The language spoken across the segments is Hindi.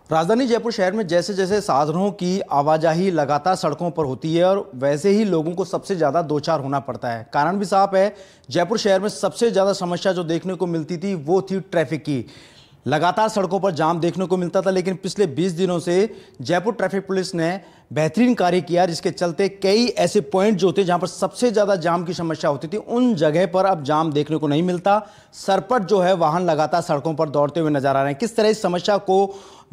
राजधानी जयपुर शहर में जैसे जैसे साधनों की आवाजाही लगातार सड़कों पर होती है और वैसे ही लोगों को सबसे ज़्यादा दो चार होना पड़ता है। कारण भी साफ है, जयपुर शहर में सबसे ज़्यादा समस्या जो देखने को मिलती थी वो थी ट्रैफिक की। लगातार सड़कों पर जाम देखने को मिलता था, लेकिन पिछले 20 दिनों से जयपुर ट्रैफिक पुलिस ने बेहतरीन कार्य किया, जिसके चलते कई ऐसे पॉइंट जो थे जहां पर सबसे ज़्यादा जाम की समस्या होती थी, उन जगह पर अब जाम देखने को नहीं मिलता। सरपट जो है वाहन लगातार सड़कों पर दौड़ते हुए नजर आ रहे हैं। किस तरह इस समस्या को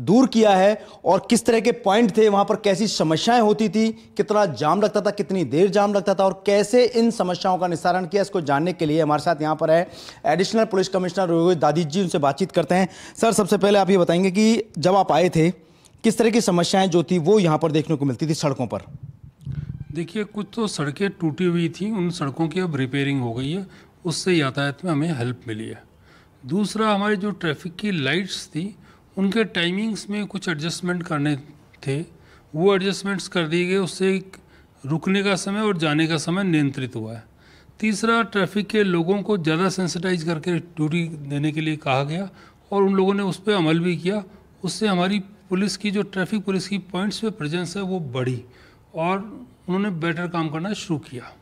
दूर किया है और किस तरह के पॉइंट थे वहां पर, कैसी समस्याएं होती थी, कितना जाम लगता था, कितनी देर जाम लगता था और कैसे इन समस्याओं का निस्तारण किया, इसको जानने के लिए हमारे साथ यहां पर है additional police commissioner Rohit Dadij जी। उनसे बातचीत करते हैं। सर, सबसे पहले आप ये बताएंगे कि जब आप आए थे किस तरह की समस्याएं जो थी वो यहाँ पर देखने को मिलती थी सड़कों पर? देखिए, कुछ तो सड़कें टूटी हुई थी, उन सड़कों की अब रिपेयरिंग हो गई है, उससे यातायात में हमें हेल्प मिली है। दूसरा, हमारी जो ट्रैफिक की लाइट्स थी उनके टाइमिंग्स में कुछ एडजस्टमेंट करने थे, वो एडजस्टमेंट्स कर दिए गए, उससे रुकने का समय और जाने का समय नियंत्रित हुआ है। तीसरा, ट्रैफिक के लोगों को ज़्यादा सेंसिटाइज करके ड्यूटी देने के लिए कहा गया और उन लोगों ने उस पर अमल भी किया। उससे हमारी पुलिस की जो ट्रैफिक पुलिस की पॉइंट्स पे प्रेजेंस है वो बढ़ी और उन्होंने बेटर काम करना शुरू किया।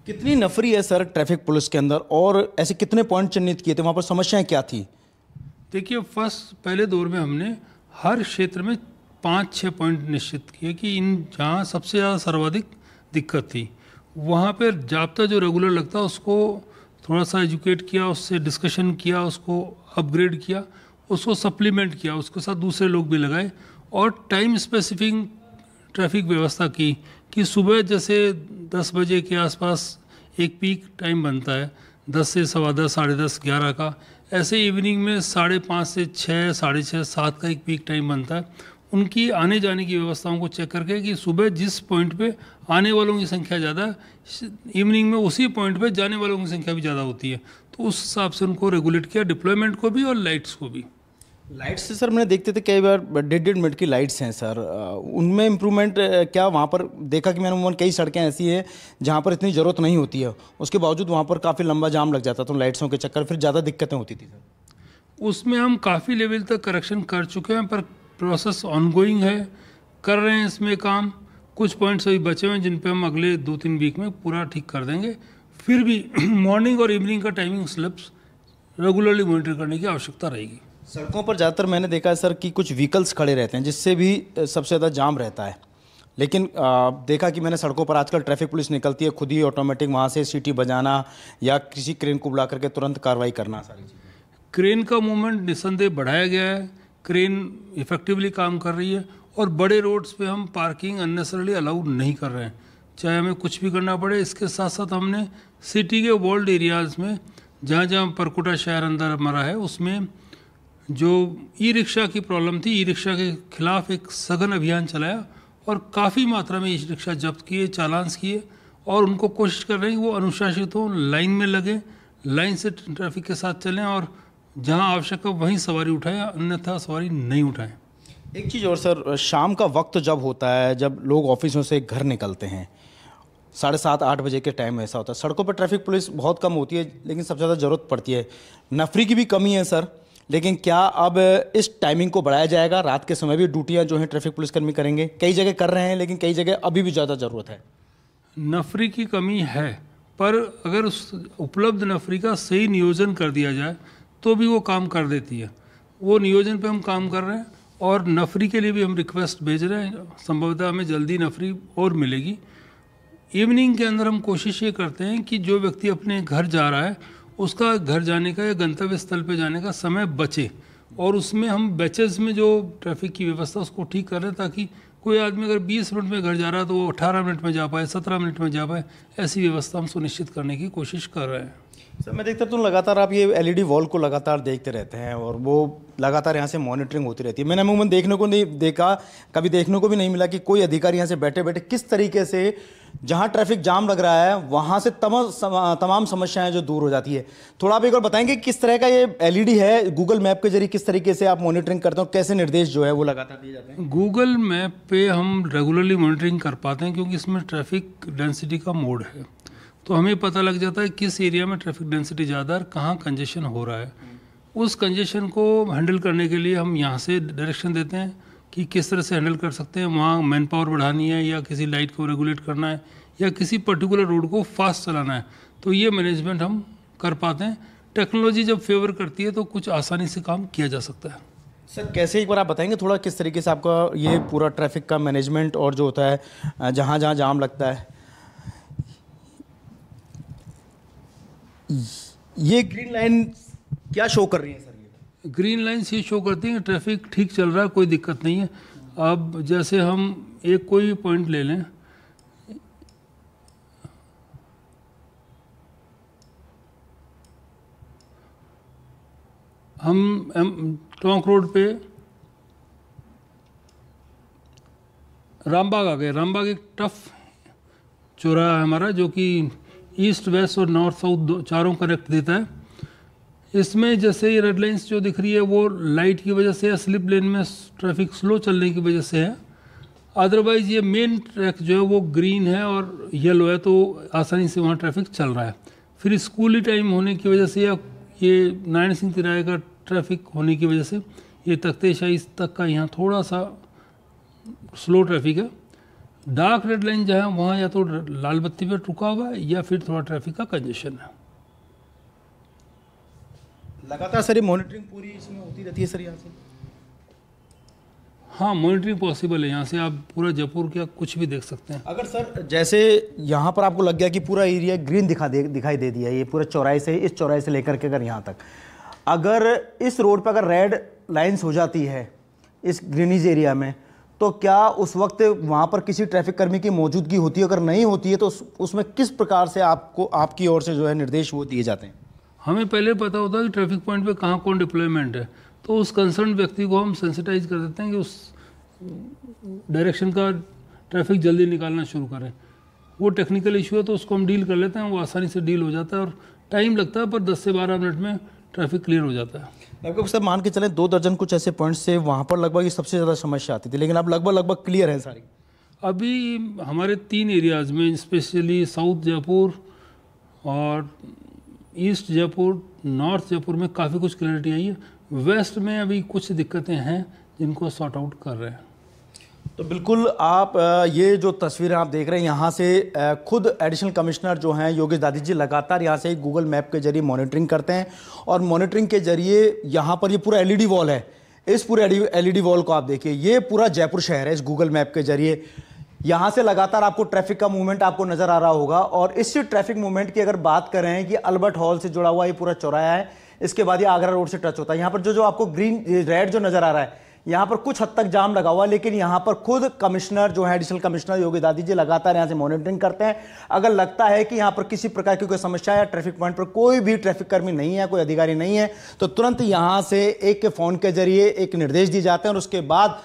कितनी नफरी है सर ट्रैफिक पुलिस के अंदर और ऐसे कितने पॉइंट चिन्हित किए थे, वहां पर समस्याएं क्या थी? देखिए, पहले दौर में हमने हर क्षेत्र में 5-6 पॉइंट निश्चित किए कि इन जहाँ सबसे ज़्यादा सर्वाधिक दिक्कत थी वहाँ पर जाब्ता जो रेगुलर लगता उसको थोड़ा सा एजुकेट किया, उससे डिस्कशन किया, उसको अपग्रेड किया, उसको सप्लीमेंट किया, उसके साथ दूसरे लोग भी लगाए और टाइम स्पेसिफिक ट्रैफिक व्यवस्था की कि सुबह जैसे 10 बजे के आसपास एक पीक टाइम बनता है, 10 से 10:15, 10:30, 11 का। ऐसे इवनिंग में 5:30 से 6, 6:30, 7 का एक पीक टाइम बनता है। उनकी आने जाने की व्यवस्थाओं को चेक करके कि सुबह जिस पॉइंट पे आने वालों की संख्या ज़्यादा है, इवनिंग में उसी पॉइंट पे जाने वालों की संख्या भी ज़्यादा होती है, तो उस हिसाब से उनको रेगुलेट किया, डिप्लॉयमेंट को भी और लाइट्स को भी। लाइट्स से सर मैंने देखते थे कई बार 1.5 मिनट की लाइट्स हैं सर, उनमें इम्प्रूवमेंट क्या वहाँ पर देखा कि मैंने कई सड़कें ऐसी हैं जहाँ पर इतनी ज़रूरत नहीं होती है, उसके बावजूद वहाँ पर काफ़ी लंबा जाम लग जाता, तो लाइट्सों के चक्कर फिर ज़्यादा दिक्कतें होती थी सर। उसमें हम काफ़ी लेवल तक करेक्शन कर चुके हैं, पर प्रोसेस ऑनगोइंग है, कर रहे हैं इसमें काम। कुछ पॉइंट्स अभी बचे हुए हैं जिन पे हम अगले 2-3 वीक में पूरा ठीक कर देंगे। फिर भी मॉर्निंग और इवनिंग का टाइमिंग स्लिप्स रेगुलरली मॉनिटर करने की आवश्यकता रहेगी। सड़कों पर ज़्यादातर मैंने देखा है सर कि कुछ व्हीकल्स खड़े रहते हैं जिससे भी सबसे ज़्यादा जाम रहता है, लेकिन देखा कि मैंने सड़कों पर आजकल ट्रैफिक पुलिस निकलती है, खुद ही ऑटोमेटिक वहाँ से सीटी बजाना या किसी क्रेन को बुला करके तुरंत कार्रवाई करना, सारी चीज़ें। क्रेन का मूवमेंट निस्संदेह बढ़ाया गया है, क्रेन इफेक्टिवली काम कर रही है और बड़े रोड्स पे हम पार्किंग अननेसेसरली अलाउ नहीं कर रहे हैं, चाहे हमें कुछ भी करना पड़े। इसके साथ साथ हमने सिटी के वॉल्ड एरियाज़ में जहाँ जहाँ परकोटा शहर अंदर हमारा है उसमें जो ई रिक्शा की प्रॉब्लम थी, ई रिक्शा के खिलाफ एक सघन अभियान चलाया और काफ़ी मात्रा में ई रिक्शा जब्त किए, चालान्स किए और उनको कोशिश कर रहे हैं कि वो अनुशासित हों, लाइन में लगे, लाइन से ट्रैफिक के साथ चलें और जहां आवश्यक हो वहीं सवारी उठाएं, अन्यथा सवारी नहीं उठाएं। एक चीज़ और सर, शाम का वक्त जब होता है, जब लोग ऑफिसों से घर निकलते हैं, 7:30-8 बजे के टाइम ऐसा होता है, सड़कों पर ट्रैफिक पुलिस बहुत कम होती है, लेकिन सबसे ज़्यादा ज़रूरत पड़ती है। नफरी की भी कमी है सर, लेकिन क्या अब इस टाइमिंग को बढ़ाया जाएगा? रात के समय भी ड्यूटियाँ जो हैं ट्रैफिक पुलिसकर्मी करेंगे? कई जगह कर रहे हैं, लेकिन कई जगह अभी भी ज़्यादा ज़रूरत है। नफरी की कमी है, पर अगर उस उपलब्ध नफरी का सही नियोजन कर दिया जाए तो भी वो काम कर देती है। वो नियोजन पे हम काम कर रहे हैं और नफरी के लिए भी हम रिक्वेस्ट भेज रहे हैं, संभवतः हमें जल्दी नफरी और मिलेगी। इवनिंग के अंदर हम कोशिश ये करते हैं कि जो व्यक्ति अपने घर जा रहा है उसका घर जाने का या गंतव्य स्थल पे जाने का समय बचे और उसमें हम बैचेस में जो ट्रैफिक की व्यवस्था उसको ठीक कर रहे हैं, ताकि कोई आदमी अगर 20 मिनट में घर जा रहा है तो वो 18 मिनट में जा पाए, 17 मिनट में जा पाए। ऐसी व्यवस्था हम सुनिश्चित करने की कोशिश कर रहे हैं। सर, मैं देखता तो लगातार आप ये LED वॉल को लगातार देखते रहते हैं और वो लगातार यहाँ से मॉनिटरिंग होती रहती है। मैंने अमूमन देखने को नहीं देखा, कभी देखने को भी नहीं मिला कि कोई अधिकारी यहाँ से बैठे बैठे किस तरीके से जहाँ ट्रैफिक जाम लग रहा है वहाँ से तमाम समस्याएं जो दूर हो जाती है। थोड़ा आप एक और बताएंगे किस तरह का ये LED है, गूगल मैप के जरिए किस तरीके से आप मॉनिटरिंग करते हो, कैसे निर्देश जो है वो लगातार दिए जाते हैं? गूगल मैप पे हम रेगुलरली मॉनिटरिंग कर पाते हैं क्योंकि इसमें ट्रैफिक डेंसिटी का मोड है, तो हमें पता लग जाता है किस एरिया में ट्रैफिक डेंसिटी ज़्यादा है, कहाँ कंजेशन हो रहा है। उस कंजेशन को हैंडल करने के लिए हम यहाँ से डायरेक्शन देते हैं कि किस तरह से हैंडल कर सकते हैं। वहाँ मैन पावर बढ़ानी है या किसी लाइट को रेगुलेट करना है या किसी पर्टिकुलर रोड को फास्ट चलाना है, तो ये मैनेजमेंट हम कर पाते हैं। टेक्नोलॉजी जब फेवर करती है तो कुछ आसानी से काम किया जा सकता है। सर कैसे, एक बार आप बताएंगे थोड़ा किस तरीके से आपका ये पूरा ट्रैफिक का मैनेजमेंट और जो होता है जहाँ जहाँ जाम लगता है। ये ग्रीन लाइन क्या शो कर रही है सर? ये ग्रीन लाइन्स ये शो करती हैं कि ट्रैफिक ठीक चल रहा है, कोई दिक्कत नहीं है। अब जैसे हम एक कोई पॉइंट ले लें, हम टोंक रोड पे रामबाग आ गए। रामबाग एक टफ चौराहा है हमारा, जो कि ईस्ट वेस्ट और नॉर्थ साउथ चारों कनेक्ट देता है। इसमें जैसे ये रेड लाइन्स जो दिख रही है वो लाइट की वजह से या स्लिप लेन में ट्रैफिक स्लो चलने की वजह से है। अदरवाइज़ ये मेन ट्रैक जो है वो ग्रीन है और येलो है, तो आसानी से वहाँ ट्रैफिक चल रहा है। फिर स्कूली टाइम होने की वजह से या ये नारायण सिंह तिराहे का ट्रैफिक होने की वजह से ये तख्तेशाही तक का यहाँ थोड़ा सा स्लो ट्रैफिक है। डार्क रेड लाइन जहाँ वहाँ या तो लाल बत्ती पे रुका हुआ है या फिर थोड़ा ट्रैफिक का कंजेशन है। लगातार सर ये मॉनिटरिंग पूरी इसमें होती रहती है सर यहाँ से? हाँ, मॉनिटरिंग पॉसिबल है। यहाँ से आप पूरा जयपुर का कुछ भी देख सकते हैं। अगर सर जैसे यहाँ पर आपको लग गया कि पूरा एरिया ग्रीन दिखाई दे दिया, ये पूरा चौराहे से, इस चौराहे से लेकर के अगर यहाँ तक, अगर इस रोड पर अगर रेड लाइन्स हो जाती है इस ग्रीनिज एरिया में, तो क्या उस वक्त वहाँ पर किसी ट्रैफिक कर्मी की मौजूदगी होती है? अगर नहीं होती है तो उसमें किस प्रकार से आपको, आपकी ओर से जो है निर्देश वो दिए जाते हैं? हमें पहले पता होता है कि ट्रैफिक पॉइंट पे कहाँ कौन डिप्लॉयमेंट है, तो उस कंसर्न व्यक्ति को हम सेंसिटाइज कर देते हैं कि उस डायरेक्शन का ट्रैफिक जल्दी निकालना शुरू करें। वो टेक्निकल इशू है तो उसको हम डील कर लेते हैं, वो आसानी से डील हो जाता है और टाइम लगता है, पर 10 से 12 मिनट में ट्रैफिक क्लियर हो जाता है। लगभग सर मान के चलें 2 दर्जन कुछ ऐसे पॉइंट्स से वहाँ पर लगभग ये सबसे ज़्यादा समस्या आती थी, लेकिन अब लगभग क्लियर है सारी। अभी हमारे 3 एरियाज़ में, स्पेशली साउथ जयपुर और ईस्ट जयपुर, नॉर्थ जयपुर में काफ़ी कुछ क्लैरिटी आई है। वेस्ट में अभी कुछ दिक्कतें हैं जिनको सॉर्ट आउट कर रहे हैं। तो बिल्कुल आप ये जो तस्वीरें आप देख रहे हैं यहाँ से खुद एडिशनल कमिश्नर जो हैं योगेश दादी जी लगातार यहाँ से गूगल मैप के जरिए मॉनिटरिंग करते हैं और मॉनिटरिंग के जरिए यहाँ पर ये पूरा एलईडी वॉल है। इस पूरे एलईडी वॉल को आप देखिए, ये पूरा जयपुर शहर है इस गूगल मैप के जरिए। यहाँ से लगातार आपको ट्रैफिक का मूवमेंट आपको नजर आ रहा होगा। और इस ट्रैफिक मूवमेंट की अगर बात करें कि अल्बर्ट हॉल से जुड़ा हुआ ये पूरा चौराहा है, इसके बाद ये आगरा रोड से टच होता है। यहाँ पर जो आपको ग्रीन रेड जो नजर आ रहा है, यहाँ पर कुछ हद तक जाम लगा हुआ है, लेकिन यहाँ पर खुद कमिश्नर जो है एडिशनल कमिश्नर योगी दादी जी लगातार यहाँ से मॉनिटरिंग करते हैं। अगर लगता है कि यहाँ पर किसी प्रकार की कोई समस्या है, ट्रैफिक पॉइंट पर कोई भी ट्रैफिक कर्मी नहीं है, कोई अधिकारी नहीं है, तो तुरंत यहाँ से एक फ़ोन के जरिए एक निर्देश दिए जाते हैं और उसके बाद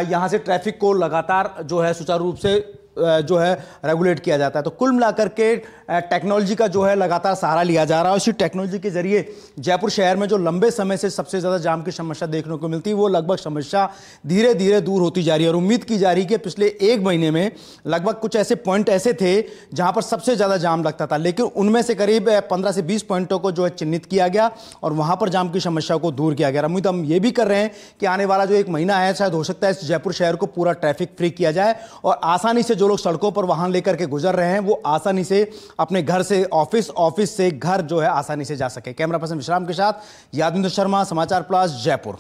यहाँ से ट्रैफिक को लगातार जो है सुचारू रूप से जो है रेगुलेट किया जाता है। तो कुल मिलाकर के टेक्नोलॉजी का जो है लगातार सहारा लिया जा रहा है। उसी टेक्नोलॉजी के जरिए जयपुर शहर में जो लंबे समय से सबसे ज़्यादा जाम की समस्या देखने को मिलती है, वो लगभग समस्या धीरे धीरे दूर होती जा रही है। और उम्मीद की जा रही है कि पिछले 1 महीने में लगभग कुछ ऐसे पॉइंट ऐसे थे जहां पर सबसे ज़्यादा जाम लगता था, लेकिन उनमें से करीब 15 से 20 पॉइंटों को जो है चिन्हित किया गया और वहां पर जाम की समस्या को दूर किया गया। उम्मीद हम ये भी कर रहे हैं कि आने वाला जो 1 महीना है, शायद हो सकता है इस जयपुर शहर को पूरा ट्रैफिक फ्री किया जाए और आसानी से जो लोग सड़कों पर वाहन लेकर के गुजर रहे हैं वो आसानी से अपने घर से ऑफिस, ऑफिस से घर जो है आसानी से जा सके। कैमरा पर्सन विश्राम के साथ यादविंदर शर्मा, समाचार प्लस, जयपुर।